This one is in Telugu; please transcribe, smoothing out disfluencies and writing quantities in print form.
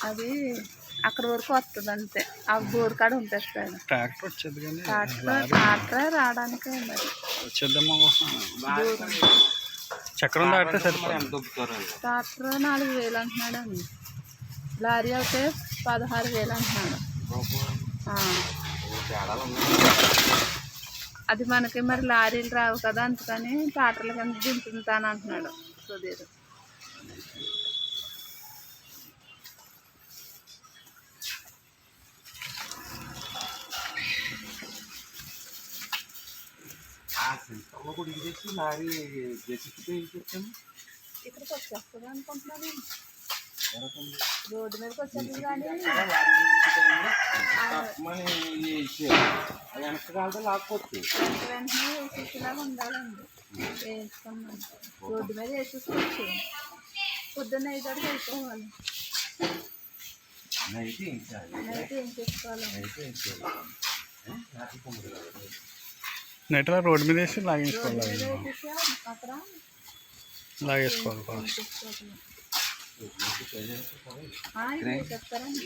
అది అక్కడ వరకు వస్తుంది అంతే. ఆ బోర్ కాడ ఉంటేస్తాడు. ట్రాక్టర్ వచ్చేది కానీ ట్రాక్టర్ రావడానికే మరి వచ్చేద్దామా చక్రం దాటితే సరిపోతుంది. ట్రాక్టర్ 4,000 అంటున్నాడండి. లారీ అయితే 16,000 అంటున్నాడు. అది మనకి మరి లారీలు రావు కదా, అందుకని ట్రాక్టర్ల కింద దింపుతాను అంటున్నాడు సుధీర్. ఇక్కడికి వచ్చేస్తుంది అనుకుంటున్నాను. రోడ్డు మీదకి వచ్చేది కానీ వెంటనే వేసేలాగా ఉండాలండి. వేసుకున్నాను రోడ్డు మీద వేసేసుకోవచ్చు. పొద్దున్న 5 గంటలకు వెళ్ళిపోవాలి. నైట్ ఏం చేసుకోవాలి. నైట్ రోడ్డు మీద వేసి లాగేసుకోవాలి. అక్కడ లాగేసుకోవాలి. చెప్తారండి.